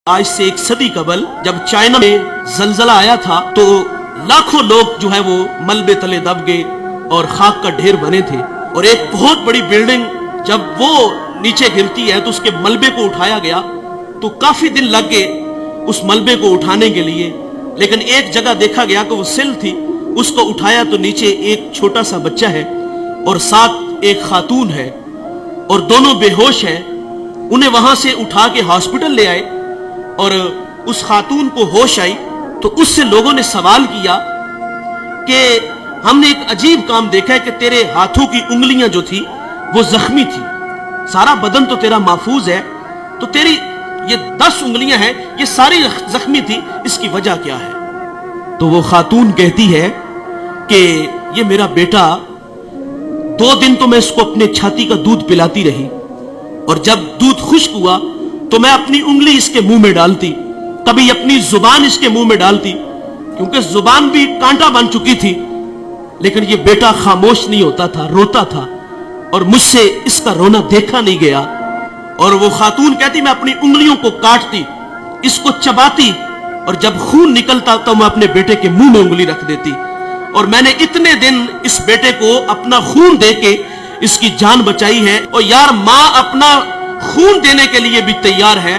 आज से एक सदी कबल जब चाइना में जलजला आया था तो लाखों लोग जो है वो मलबे तले दब गए और खाक का ढेर बने थे। और एक बहुत बड़ी बिल्डिंग जब वो नीचे गिरती है तो उसके मलबे को उठाया गया तो काफी दिन लग गए उस मलबे को उठाने के लिए। लेकिन एक जगह देखा गया कि वो सिल थी, उसको उठाया तो नीचे एक छोटा सा बच्चा है और साथ एक खातून है और दोनों बेहोश हैं। उन्हें वहां से उठा के हॉस्पिटल ले आए और उस खातून को होश आई तो उससे लोगों ने सवाल किया कि हमने एक अजीब काम देखा है कि तेरे हाथों की उंगलियां जो थी वो जख्मी थी, सारा बदन तो तेरा महफूज है, तो तेरी ये 10 उंगलियां हैं ये सारी जख्मी थी, इसकी वजह क्या है? तो वो खातून कहती है कि ये मेरा बेटा 2 दिन तो मैं इसको अपने छाती का दूध पिलाती रही और जब दूध खुश्क हुआ तो मैं अपनी उंगली इसके मुंह में डालती, कभी अपनी जुबान इसके मुंह में डालती क्योंकि जुबान भी कांटा बन चुकी थी। लेकिन ये बेटा खामोश नहीं होता था, रोता था और मुझसे इसका रोना देखा नहीं गया। और वो खातून कहती मैं अपनी उंगलियों को काटती, इसको चबाती और जब खून निकलता तो मैं अपने बेटे के मुंह में उंगली रख देती। और मैंने इतने दिन इस बेटे को अपना खून दे के इसकी जान बचाई है। और यार माँ अपना खून देने के लिए भी तैयार है।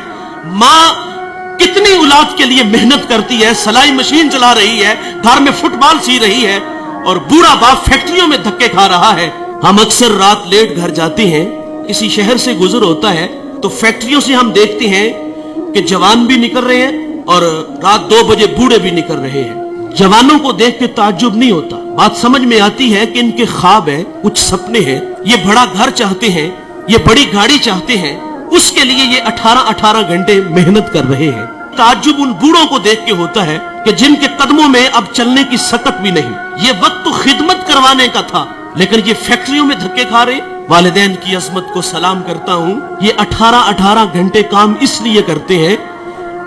माँ कितनी औलाद के लिए मेहनत करती है, सिलाई मशीन चला रही है, घर में फुटबॉल सी रही है और बूढ़ा बाप फैक्ट्रियों में धक्के खा रहा है। हम अक्सर रात लेट घर जाते हैं, किसी शहर से गुजर होता है तो फैक्ट्रियों से हम देखते हैं कि जवान भी निकल रहे हैं और रात 2 बजे बूढ़े भी निकल रहे हैं। जवानों को देख के ताज्जुब नहीं होता, बात समझ में आती है कि इनके ख्वाब है, कुछ सपने हैं, ये बड़ा घर चाहते हैं, ये बड़ी गाड़ी चाहते हैं, उसके लिए ये 18-18 घंटे मेहनत कर रहे हैं। ताज्जुब उन बूढ़ों को देख के होता है कि जिनके कदमों में अब चलने की सकत भी नहीं। ये वक्त तो खिदमत करवाने का था लेकिन ये फैक्ट्रियों में धक्के खा रहे। वालिदैन की अजमत को सलाम करता हूँ, ये 18-18 घंटे काम इसलिए करते हैं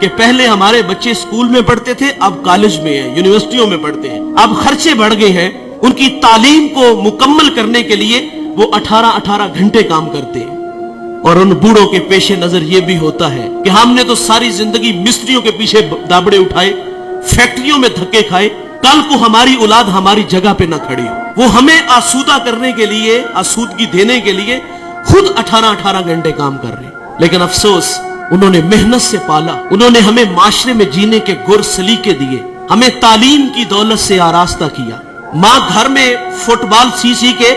कि पहले हमारे बच्चे स्कूल में पढ़ते थे, अब कॉलेज में है, यूनिवर्सिटियों में पढ़ते हैं, अब खर्चे बढ़ गए हैं। उनकी तालीम को मुकम्मल करने के लिए वो 18-18 घंटे काम करते हैं। और उन बूढ़ों के पेशे नजर ये भी होता है कि हमने तो सारी जिंदगी मिस्त्रियों के पीछे दाबड़े उठाए, फैक्ट्रियों में धक्के खाए, कल को हमारी औलाद हमारी जगह पे न खड़ी हो। वो हमें आसूदा करने के लिए, आसूदगी देने के लिए खुद 18-18 घंटे काम कर रहे हैं। लेकिन अफसोस उन्होंने मेहनत से पाला, उन्होंने हमें माशरे में जीने के गुर सलीके दिए, हमें तालीम की दौलत से आरास्ता किया। माँ घर में फुटबॉल सी के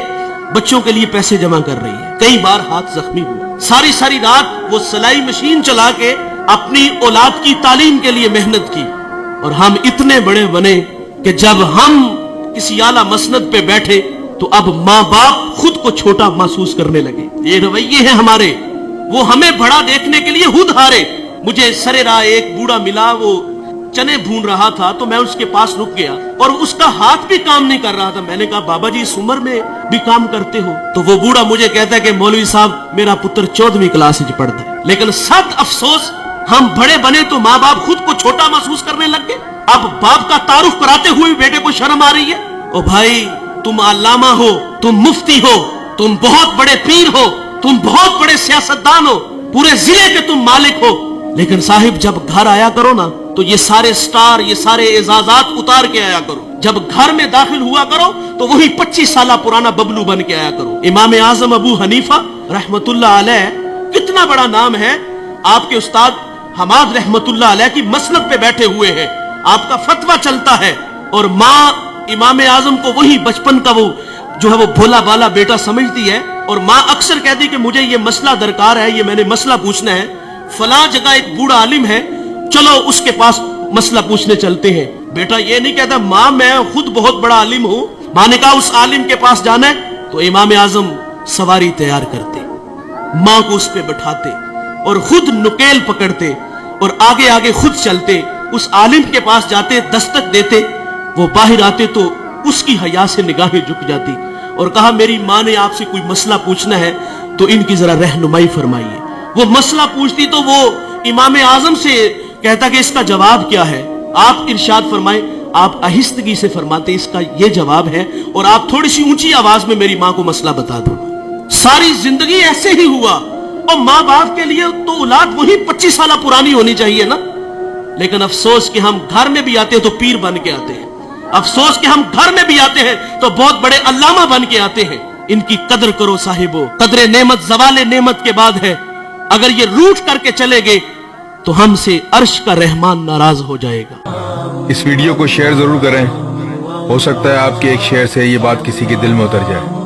बच्चों के लिए पैसे जमा कर रही है, कई बार हाथ जख्मी हुआ, सारी सारी रात वो सिलाई मशीन चला के अपनी औलाद की तालीम के लिए मेहनत की। और हम इतने बड़े बने कि जब हम किसी आला मसनद पे बैठे तो अब माँ बाप खुद को छोटा महसूस करने लगे। ये रवैये हैं हमारे, वो हमें बड़ा देखने के लिए खुद हारे। मुझे सरे राह एक बूढ़ा मिला, वो चने भून रहा था तो मैं उसके पास रुक गया और उसका हाथ भी काम नहीं कर रहा था। मैंने कहा बाबा जी इस उम्र में भी काम करते हो? तो वो बूढ़ा मुझे कहता है कि मौलवी साहब मेरा पुत्र 14वीं क्लास में पढ़ता है। लेकिन सद अफसोस हम बड़े बने तो माँ बाप खुद को छोटा महसूस करने लग गए। अब बाप का तारुफ कराते हुए बेटे को शर्म आ रही है। ओ भाई तुम अल्लामा हो, तुम मुफ्ती हो, तुम बहुत बड़े पीर हो, तुम बहुत बड़े सियासतदान हो, पूरे जिले के तुम मालिक हो, लेकिन साहिब जब घर आया करो ना तो ये सारे स्टार, ये सारे एजाजात उतार के आया करो। जब घर में दाखिल हुआ करो तो वही 25 साल पुराना बबलू बन के आया करो। इमाम आजम अबू हनीफा रहमतुल्लाह अलैह, कितना बड़ा नाम है, आपके उस्ताद हमाद रहमतुल्लाह अलैह की मसनद पे बैठे हुए हैं, आपका फतवा चलता है। और माँ इमाम आजम को वही बचपन का वो जो है वो भोला भाला बेटा समझती है। और माँ अक्सर कहती कि मुझे ये मसला दरकार है, ये मैंने मसला पूछना है, फला जगह एक बूढ़ा आलिम है, चलो उसके पास मसला पूछने चलते हैं। बेटा ये नहीं कहता माँ मैं खुद बहुत बड़ा आलिम हूँ। माँ ने कहा उस आलिम के पास जाना है तो इमाम आजम सवारी तैयार करते, माँ को उस पे बैठाते और खुद नुकेल पकड़ते और आगे आगे खुद चलते, उस आलिम के पास जाते, दस्तक देते, वो बाहर आते तो उसकी हया से निगाहें झुक जाती और कहा मेरी माँ ने आपसे कोई मसला पूछना है तो इनकी जरा रहनुमाई फरमाइए। वो मसला पूछती तो वो इमाम आजम से कहता कि इसका जवाब क्या है, आप इरशाद फरमाएं। आप आहिस्तगी से फरमाते इसका ये जवाब है और आप थोड़ी सी ऊंची आवाज में मेरी माँ को मसला बता दो। सारी जिंदगी ऐसे ही हुआ اور ماں باپ کے لیے تو اولاد وہی 25 سالہ پرانی ہونی چاہیے نا. لیکن افسوس کہ ہم گھر میں بھی آتے ہیں تو پیر بن کے آتے ہیں. افسوس کہ ہم گھر میں بھی آتے ہیں تو بہت بڑے علامہ بن کے آتے ہیں. ان کی قدر کرو صاحبو. قدر نعمت زوال نعمت کے بعد ہے. اگر یہ روٹ کر کے چلے گئے تو ہم سے عرش کا رحمان ناراض ہو جائے گا. اس ویڈیو کو شیئر ضرور کریں. ہو سکتا ہے آپ کے ایک شیئر سے یہ بات کسی کے دل میں اتر جائے.